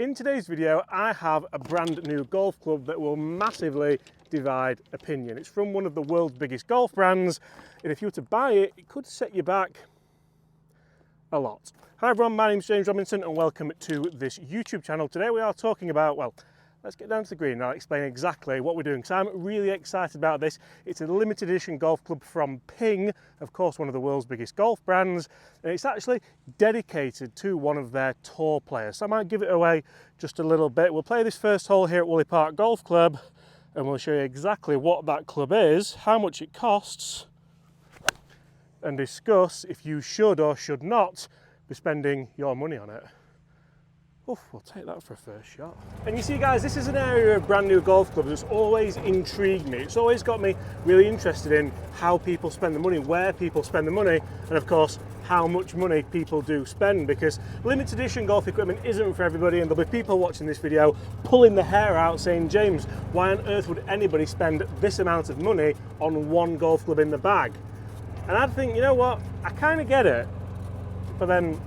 In today's video, I have a brand new golf club that will massively divide opinion. It's from one of the world's biggest golf brands, and if you were to buy it, it could set you back a lot. Hi everyone, my name's James Robinson and welcome to this YouTube channel. Today we are talking about, well, let's get down to the green and I'll explain exactly what we're doing because I'm really excited about this. It's a limited edition golf club from Ping, of course one of the world's biggest golf brands, and it's actually dedicated to one of their tour players. So I might give it away just a little bit. We'll play this first hole here at Woolley Park Golf Club and we'll show you exactly what that club is, how much it costs, and discuss if you should or should not be spending your money on it. Oof, we'll take that for a first shot. And you see guys, this is an area of brand new golf clubs that's always intrigued me. It's always got me really interested in how people spend the money, where people spend the money, and of course, how much money people do spend, because limited edition golf equipment isn't for everybody, and there'll be people watching this video pulling their hair out saying, James, why on earth would anybody spend this amount of money on one golf club in the bag? And I'd think, you know what, I kind of get it, but then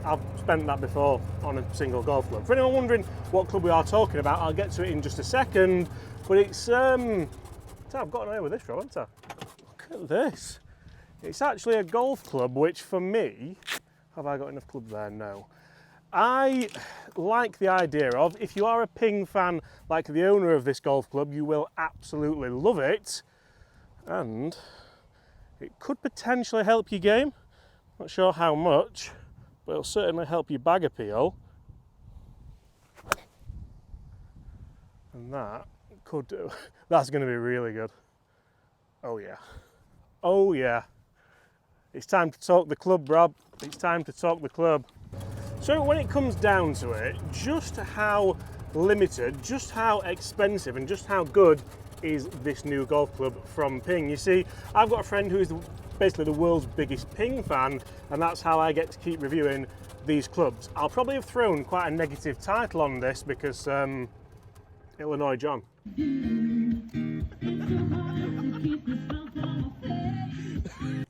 I've spent that before on a single golf club. For anyone wondering what club we are talking about, I'll get to it in just a second, but it's, I've gotten away with this, Rob, haven't I? Look at this. It's actually a golf club, which for me, have I got enough club there? No. I like the idea of, if you are a Ping fan like the owner of this golf club, you will absolutely love it, and it could potentially help your game. Not sure how much, but it'll certainly help your bag appeal. And that could do. That's going to be really good. Oh yeah. Oh yeah. It's time to talk the club, Rob. It's time to talk the club. So when it comes down to it, just how limited, just how expensive and just how good is this new golf club from Ping? You see, I've got a friend who is basically the world's biggest Ping fan, and that's how I get to keep reviewing these clubs. I'll probably have thrown quite a negative title on this because it'll annoy John. To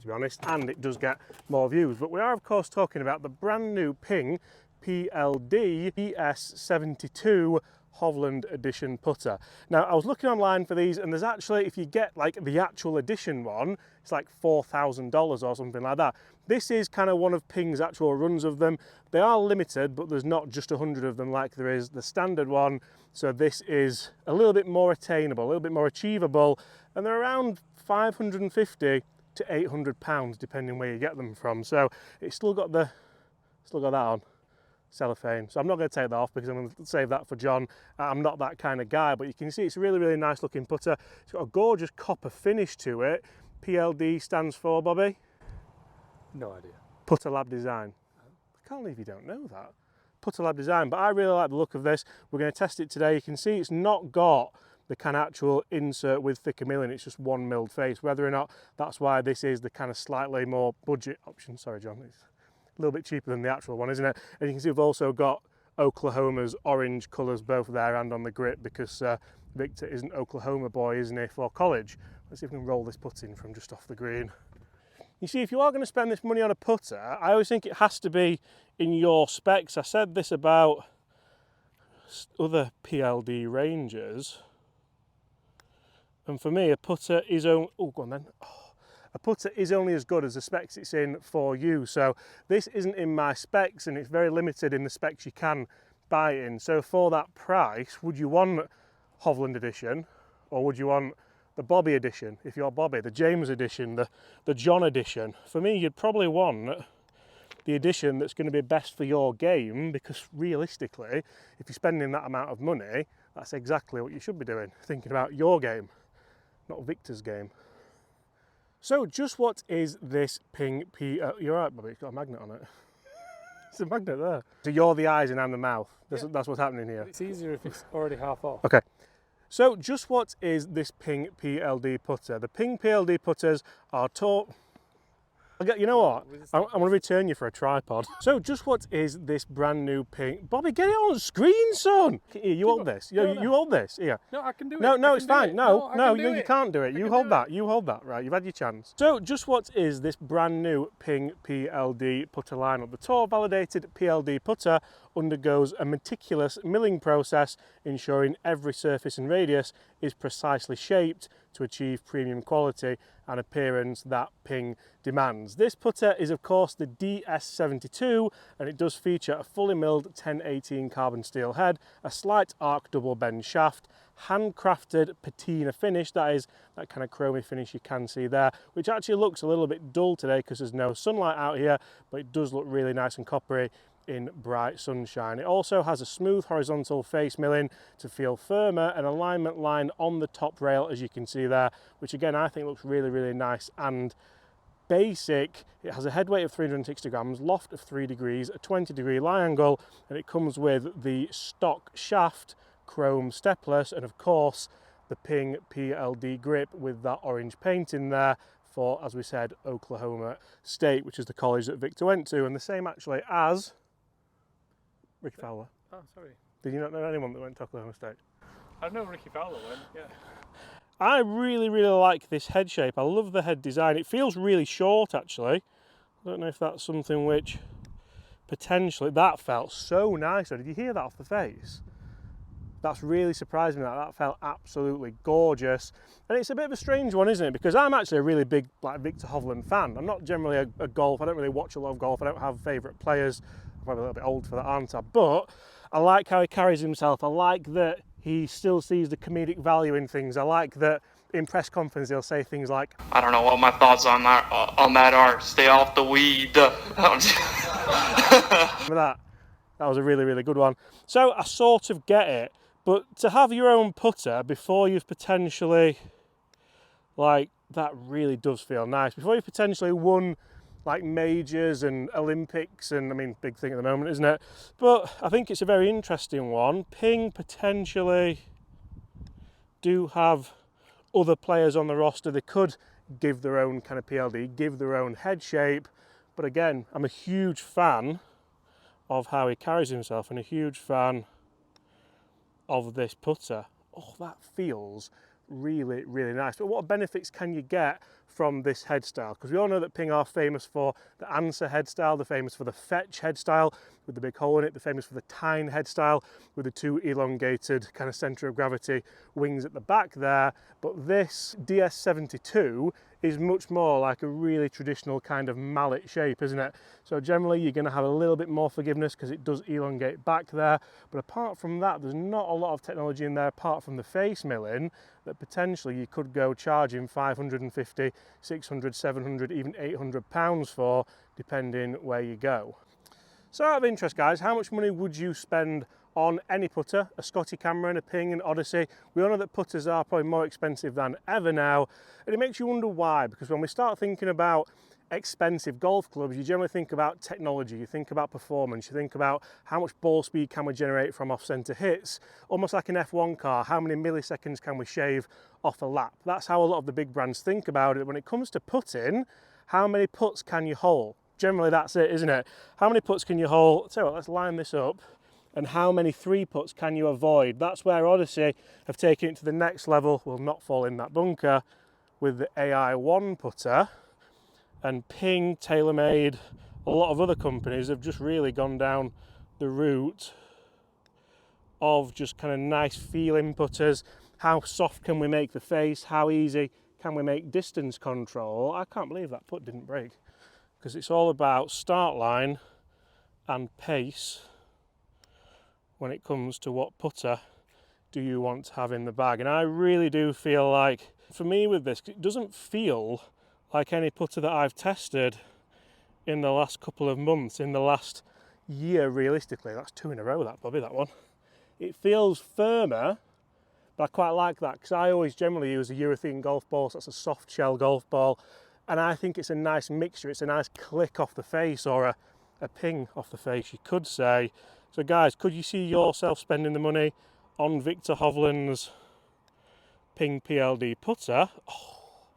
be honest, and it does get more views, but we are of course talking about the brand new Ping PLD ES72 Hovland edition putter. Now I was looking online for these, and there's actually, if you get like the actual edition one, it's like $4,000 or something like that. This is kind of one of Ping's actual runs of them. They are limited, but there's not just 100 of them like there is the standard one. So this is a little bit more attainable, a little bit more achievable, and they're around 550 to 800 pounds depending where you get them from. So it's still got that on cellophane, so I'm not going to take that off because I'm going to save that for John. I'm not that kind of guy, but you can see it's a really, really nice looking putter. It's got a gorgeous copper finish to it. PLD stands for, Bobby? No idea. Putter Lab Design. I can't believe you don't know that. Putter Lab Design, but I really like the look of this. We're going to test it today. You can see it's not got the kind of actual insert with thicker milling, it's just one milled face. Whether or not that's why this is the kind of slightly more budget option. Sorry, John. It's a little bit cheaper than the actual one, isn't it? And you can see we've also got Oklahoma's orange colours both there and on the grip because Victor is an Oklahoma boy, isn't he, for college. Let's see if we can roll this putt in from just off the green. You see, if you are going to spend this money on a putter, I always think it has to be in your specs. I said this about other PLD ranges. And for me, a putter is only... Oh, go on then. A putter is only as good as the specs it's in for you. So this isn't in my specs and it's very limited in the specs you can buy it in. So for that price, would you want Hovland edition or would you want the Bobby edition? If you're Bobby, the James edition, the John edition. For me, you'd probably want the edition that's going to be best for your game, because realistically, if you're spending that amount of money, that's exactly what you should be doing. Thinking about your game, not Victor's game. So just what is this Ping PLD? You're right, Bobby, it's got a magnet on it. It's a magnet there. So you're the eyes and I'm the mouth. That's what's happening here. It's easier if it's already half off. Okay. So just what is this Ping PLD putter? The Ping PLD putters are You know what? Was this I'm going to return you for a tripod. So, just what is this brand new pink? Bobby, get it on screen, son. Here, you hold this. No, you hold this. Here. No, I can do it. No, it's fine. No, you you can't do it. You hold that. You hold that. Right, you've had your chance. So, just what is this brand new Ping PLD putter lineup? The Tour validated PLD putter undergoes a meticulous milling process, ensuring every surface and radius is precisely shaped to achieve premium quality and appearance that Ping demands. This putter is of course the DS72, and it does feature a fully milled 1018 carbon steel head, a slight arc double bend shaft, handcrafted patina finish, that is that kind of chromy finish you can see there, which actually looks a little bit dull today because there's no sunlight out here, but it does look really nice and coppery in bright sunshine. It also has a smooth horizontal face milling to feel firmer, an alignment line on the top rail as you can see there, which again I think looks really nice and basic. It has a head weight of 360 grams, loft of 3 degrees, a 20-degree lie angle, and it comes with the stock shaft, chrome stepless, and of course the Ping PLD grip with that orange paint in there for, as we said, Oklahoma State, which is the college that Victor went to, and the same actually as Ricky Fowler. Oh, sorry. Did you not know anyone that went to Oklahoma State? I know Ricky Fowler went, yeah. I really like this head shape. I love the head design. It feels really short actually. I don't know if that's something which potentially, that felt so nice. Did you hear that off the face? That's really surprised me. That felt absolutely gorgeous. And it's a bit of a strange one, isn't it? Because I'm actually a really big Victor Hovland fan. I'm not generally a golf. I don't really watch a lot of golf. I don't have favourite players. I'm probably a little bit old for that, aren't I? But I like how he carries himself. I like that he still sees the comedic value in things. I like that in press conference he'll say things like, I don't know what my thoughts on that are. Stay off the weed. remember that? That was a really good one. So I sort of get it. But to have your own putter before you've potentially, that really does feel nice. Before you've potentially won majors and Olympics, and I mean, big thing at the moment, isn't it? But I think it's a very interesting one. Ping potentially do have other players on the roster. They could give their own kind of PLD, give their own head shape. But again, I'm a huge fan of how he carries himself and a huge fan of this putter. Oh, that feels really nice. But what benefits can you get from this head style? Because we all know that Ping are famous for the Anser head style, they're famous for the Fetch head style with the big hole in it, they're famous for the Tyne head style with the two elongated kind of centre of gravity wings at the back there. But this DS72 is much more like a really traditional kind of mallet shape, isn't it? So generally you're going to have a little bit more forgiveness because it does elongate back there, but apart from that there's not a lot of technology in there apart from the face milling that potentially you could go charging 550, 600, 700, even 800 pounds for, depending where you go. So out of interest guys, how much money would you spend on any putter, a Scotty Cameron, a Ping, an Odyssey? We all know that putters are probably more expensive than ever now, and it makes you wonder why, because when we start thinking about expensive golf clubs, you generally think about technology, you think about performance, you think about how much ball speed can we generate from off-centre hits, almost like an F1 car, how many milliseconds can we shave off a lap? That's how a lot of the big brands think about it. When it comes to putting, how many putts can you hole? Generally that's it, isn't it? How many putts can you hole? So let's line this up. And how many 3 putts can you avoid? That's where Odyssey have taken it to the next level, will not fall in that bunker, with the AI1 putter. And Ping, TaylorMade, a lot of other companies have just really gone down the route of just kind of nice feeling putters. How soft can we make the face? How easy can we make distance control? I can't believe that putt didn't break, because it's all about start line and pace when it comes to what putter do you want to have in the bag. And I really do feel like, for me with this, it doesn't feel like any putter that I've tested in the last couple of months, in the last year realistically. That's 2 in a row, that Bobby, that one. It feels firmer, but I quite like that because I always generally use a urethane golf ball, so that's a soft shell golf ball, and I think it's a nice mixture. It's a nice click off the face, or a ping off the face, you could say. So guys, could you see yourself spending the money on Victor Hovland's Ping PLD putter? Oh,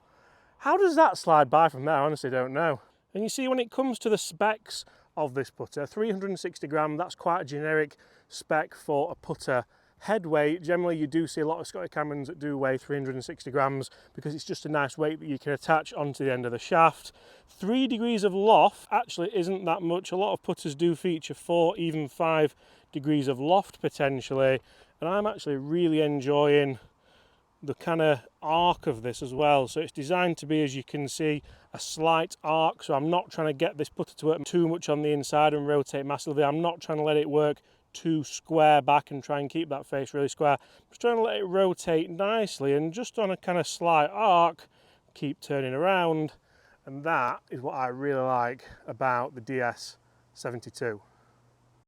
how does that slide by from there? I honestly don't know. And you see, when it comes to the specs of this putter, 360 gram, that's quite a generic spec for a putter head weight. Generally, you do see a lot of Scotty Camerons that do weigh 360 grams because it's just a nice weight that you can attach onto the end of the shaft. 3 degrees of loft actually isn't that much. A lot of putters do feature 4, even 5 degrees of loft potentially, and I'm actually really enjoying the kind of arc of this as well. So it's designed to be, as you can see, a slight arc, so I'm not trying to get this putter to work too much on the inside and rotate massively. I'm not trying to let it work too square back and try and keep that face really square. I'm just trying to let it rotate nicely and just on a kind of slight arc, keep turning around, and that is what I really like about the DS72.